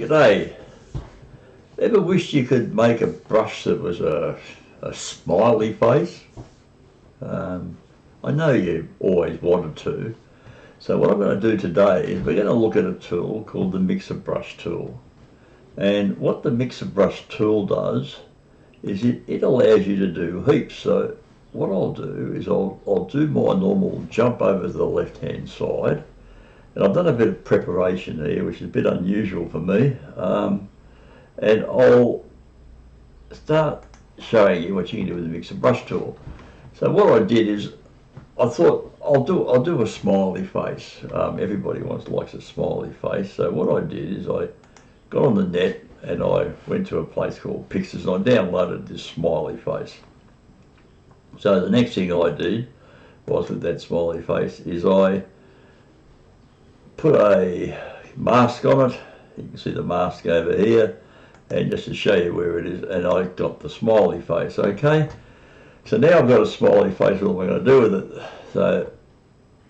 G'day. Ever wished you could make a brush that was a smiley face? I know you always wanted to. So what I'm going to do today is we're going to look at a tool called the Mixer Brush tool. And what the Mixer Brush tool does is it allows you to do heaps. So what I'll do is I'll do my normal jump over to the left hand side. And I've done a bit of preparation here, which is a bit unusual for me. And I'll start showing you what you can do with the Mixer Brush tool. So what I did is I thought I'll do a smiley face. Everybody likes a smiley face. So what I did is I got on the net and I went to a place called Pixers and I downloaded this smiley face. So the next thing I did was with that smiley face is I put a mask on it. You can see the mask over here, and just to show you where it is, and I got the smiley face. Okay, so now I've got a smiley face. What am I going to do with it? So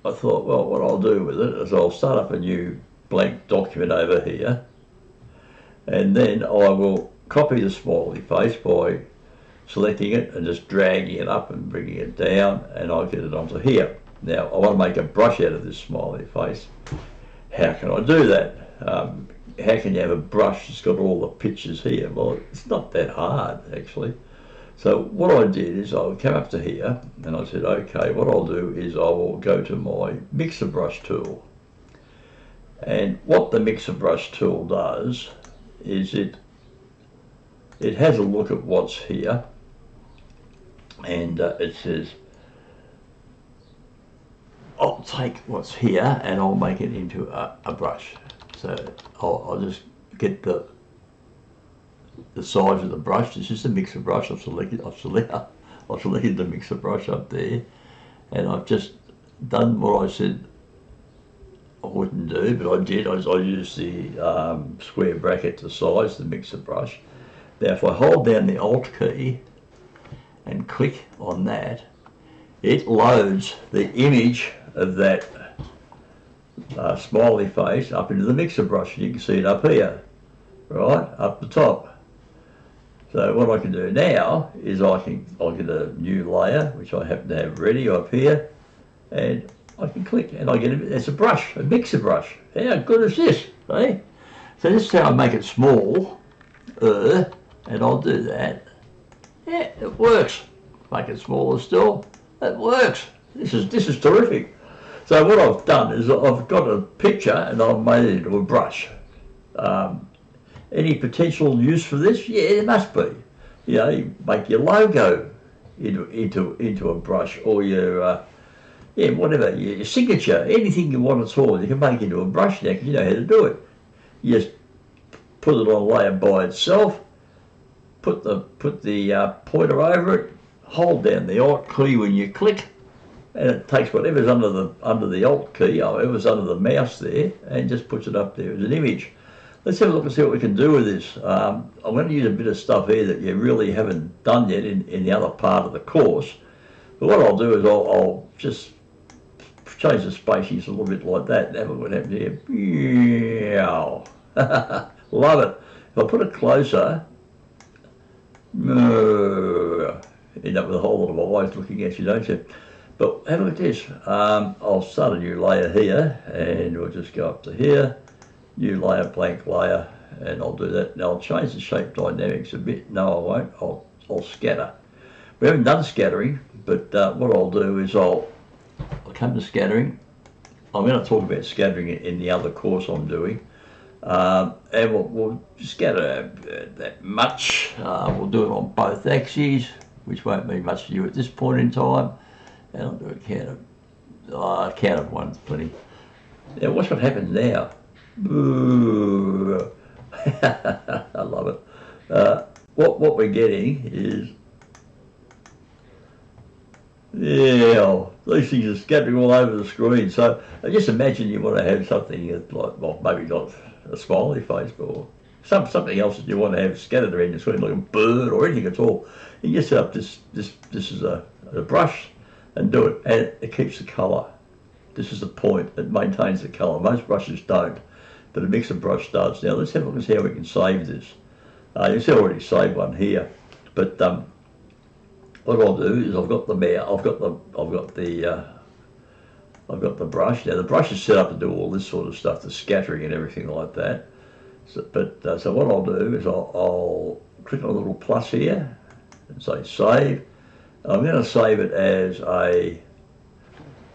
I thought, well, what I'll do with it is I'll start up a new blank document over here, and then I will copy the smiley face by selecting it and just dragging it up and bringing it down, and I'll get it onto here. Now I want to make a brush out of this smiley face. How can I do that? How can you have a brush that's got all the pictures here? Well, it's not that hard actually. So what I did is I came up to here and I said, okay, what I'll do is I will go to my Mixer Brush tool. And what the Mixer Brush tool does is it has a look at what's here, and it says, I'll take what's here and I'll make it into a brush. So I'll just get the size of the brush. This is the Mixer Brush. I've selected the Mixer Brush up there, and I've just done what I said I wouldn't do, but I did. I used the square bracket to size the Mixer Brush. Now if I hold down the Alt key and click on that, it loads the image of that smiley face up into the Mixer Brush. You can see it up here, right up the top. So what I can do now is I'll get a new layer, which I happen to have ready up here, and I can click and I get it's a brush, a Mixer Brush. How good is this, eh? So this is how I make it small, and I'll do that. Yeah, it works. Make it smaller still. It works. This is terrific. So what I've done is I've got a picture and I've made it into a brush. Any potential use for this? Yeah, there must be. You know, you make your logo into a brush, or your whatever, your signature, anything you want at all, you can make into a brush now because you know how to do it. You just put it on a layer by itself, put the pointer over it, hold down the Alt key when you click, and it takes whatever's under the Alt key, or whatever's under the mouse there, and just puts it up there as an image. Let's have a look and see what we can do with this. I'm going to use a bit of stuff here that you really haven't done yet in the other part of the course. But what I'll do is I'll just change the spacings a little bit like that, and have a look what happens here. Love it. If I put it closer, end up with a whole lot of eyes looking at you, don't you? But have a look at this. I'll start a new layer here, and we'll just go up to here, new layer, blank layer, and I'll do that. Now I'll change the shape dynamics a bit. No, I won't. I'll scatter. We haven't done scattering, but what I'll do is I'll come to scattering. I'm going to talk about scattering in the other course I'm doing. And we'll scatter that much. We'll do it on both axes, which won't mean much to you at this point in time. And I'll do a count of one, plenty. Now watch what happens now. Boo. I love it. What we're getting is, these things are scattering all over the screen. So just imagine you want to have something like, well, maybe not a smiley face, or something else that you want to have scattered around your screen, like a bird or anything at all. You just set up this is a brush and do it, and it keeps the colour. This is the point, it maintains the colour. Most brushes don't. but a mixer brush does. Now let's have a look and see how we can save this. You see I already saved one here, but what I'll do is I've got the brush. Now the brush is set up to do all this sort of stuff, the scattering and everything like that. So what I'll do is I'll click on the little plus here and say save. I'm going to save it as a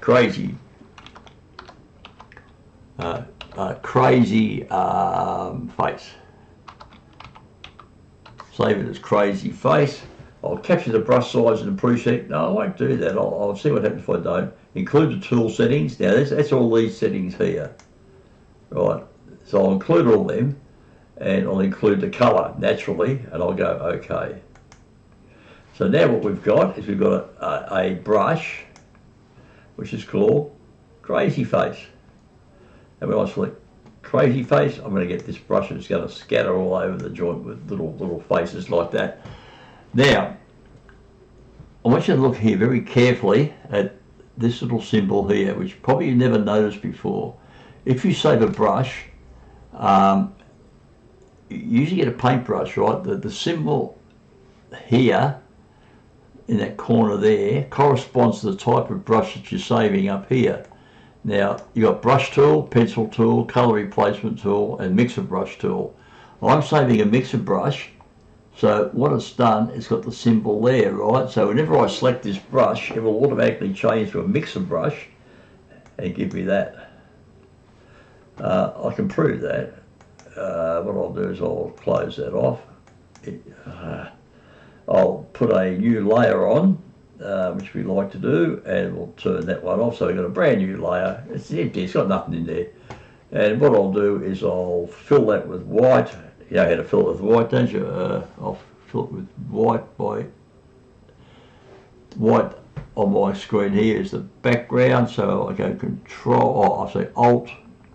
crazy face. Save it as crazy face. I'll capture the brush size in the preset. No, I won't do that. I'll see what happens if I don't. Include the tool settings. Now that's all these settings here. Right. So I'll include all them, and I'll include the colour naturally, and I'll go OK. So now what we've got is we've got a brush which is called Crazy Face. And when I select Crazy Face, I'm going to get this brush and it's going to scatter all over the joint with little faces like that. Now, I want you to look here very carefully at this little symbol here, which probably you never noticed before. If you save a brush, you usually get a paintbrush, right? The symbol here in that corner there corresponds to the type of brush that you're saving up here. Now you've got brush tool, pencil tool, colour replacement tool and mixer brush tool. I'm saving a mixer brush, so what it's done, it's got the symbol there, right? So whenever I select this brush, it will automatically change to a mixer brush and give me that. I can prove that. What I'll do is I'll close that off. I'll put a new layer on, which we like to do, and we'll turn that one off. So we've got a brand new layer. It's empty, it's got nothing in there. And what I'll do is I'll fill that with white. You know how to fill it with white, don't you? I'll fill it with white by white on my screen here is the background. So I go I'll say Alt,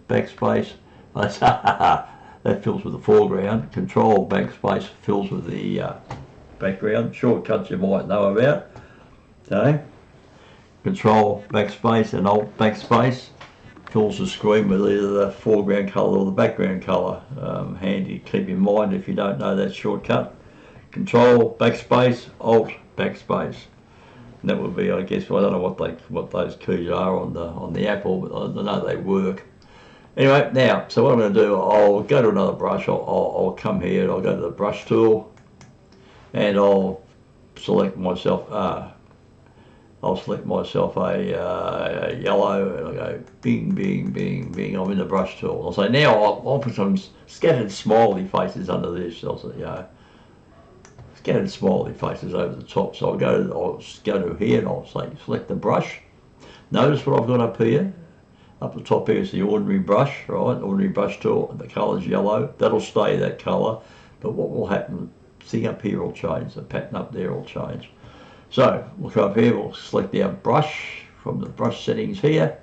backspace. That fills with the foreground. Control, backspace fills with the background. Shortcuts you might know about. Okay. Control backspace and Alt backspace fills the screen with either the foreground colour or the background colour. Handy to keep in mind if you don't know that shortcut. Control backspace, Alt backspace. And that would be, I guess, I don't know what those keys are on the Apple, but I know they work. Anyway, now, so what I'm going to do, I'll go to another brush. I'll come here and I'll go to the brush tool, and I'll select myself. I'll select myself a yellow, and I'll go bing, bing, bing, bing. I'm in the brush tool. I'll say now I'll put some scattered smiley faces under this. I'll say, scattered smiley faces over the top. So I'll go to here and I'll say select the brush. Notice what I've got up here. Up the top here is the ordinary brush, right? Ordinary brush tool, and the colour's yellow. That'll stay that colour, but what will happen, the thing up here will change, the pattern up there will change. So we'll come up here, we'll select our brush from the brush settings here,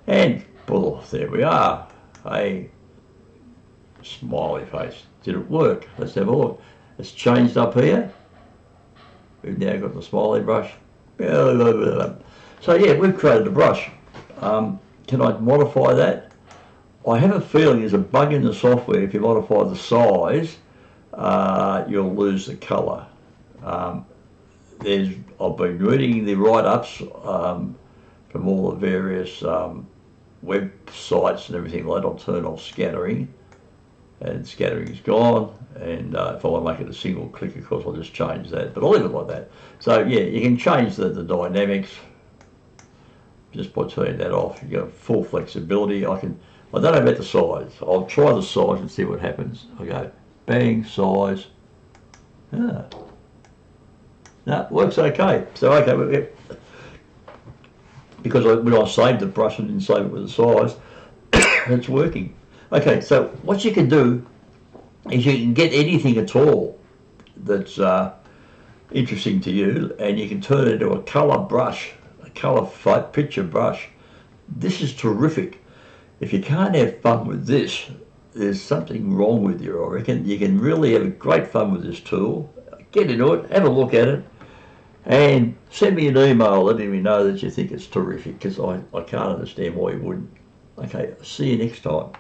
and well, there we are, a smiley face. Did it work? Let's have a look. It's changed up here. We've now got the smiley brush. So yeah, we've created a brush. Can I modify that? I have a feeling there's a bug in the software. If you modify the size, you'll lose the colour. I've been reading the write-ups from all the various websites and everything like that. I'll turn off scattering, and scattering is gone. And if I want to make it a single click, of course, I'll just change that. But I'll leave it like that. So yeah, you can change the dynamics just by turning that off. You got full flexibility. I don't know about the size. I'll try the size and see what happens. I go bang, size. No, it works okay. So okay, because when I saved the brush, I didn't save it with the size. It's working. Okay, so what you can do is you can get anything at all that's interesting to you, and you can turn it into a colour brush. Colour picture brush. This is terrific. If you can't have fun with this, there's something wrong with you, I reckon. You can really have great fun with this tool. Get into it, have a look at it, and send me an email letting me know that you think it's terrific, because I can't understand why you wouldn't. Okay, see you next time.